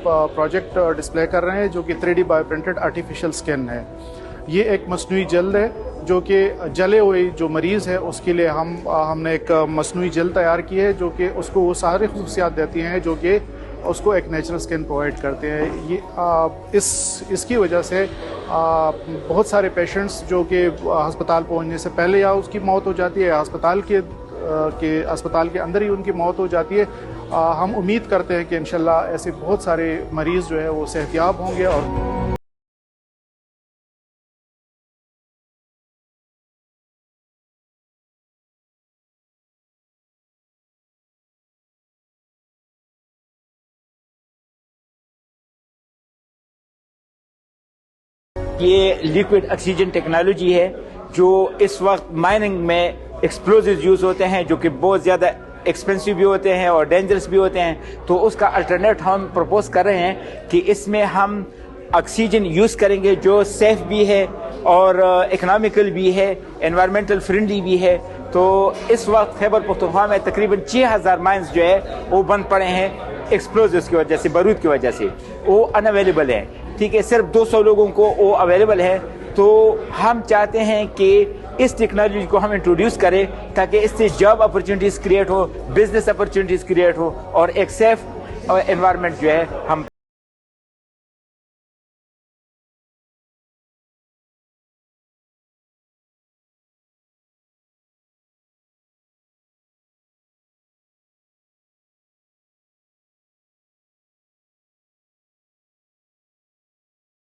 Project display کر رہے ہیں جو کہ 3D bio printed artificial skin ہے. یہ ایک مصنوعی جلد ہے جو کہ جلے ہوئے جو مریض ہے اس کے لیے ہم نے ایک مصنوعی جلد تیار کی ہے جو کہ اس کو وہ ساری خصوصیات دیتی ہیں جو کہ اس کو ایک نیچرل اسکن پرووائڈ کرتے ہیں. یہ اس کی وجہ سے بہت سارے پیشنٹس جو کہ ہسپتال پہنچنے سے پہلے یا اس کی موت ہو جاتی ہے، ہسپتال کے اندر ہی ان کی موت ہو جاتی ہے. ہم امید کرتے ہیں کہ انشاءاللہ ایسے بہت سارے مریض جو ہے وہ صحت یاب ہوں گے. اور یہ لیکوڈ آکسیجن ٹیکنالوجی ہے جو اس وقت مائننگ میں ایکسپلوزیوز یوز ہوتے ہیں جو کہ بہت زیادہ ایکسپینسو بھی ہوتے ہیں اور ڈینجرس بھی ہوتے ہیں. تو اس کا الٹرنیٹ ہم پروپوز کر رہے ہیں کہ اس میں ہم آکسیجن یوز کریں گے جو سیف بھی ہے اور اکنامیکل بھی ہے، انوائرمنٹل فرینڈلی بھی ہے. تو اس وقت خیبر پختونخوا میں تقریباً 6000 مائنز جو ہے وہ بند پڑے ہیں ایکسپلوزیوز کی وجہ سے، بارود کی وجہ سے. وہ ان اویلیبل ہیں، ٹھیک ہے، صرف 200 لوگوں کو وہ اویلیبل ہے. تو ہم چاہتے ہیں کہ اس ٹیکنالوجی کو ہم انٹروڈیوس کریں تاکہ اس سے جاب اپرچونیٹیز کریٹ ہو، بزنس اپرچونیٹیز کریٹ ہو اور ایک سیف انوائرمنٹ جو ہے ہم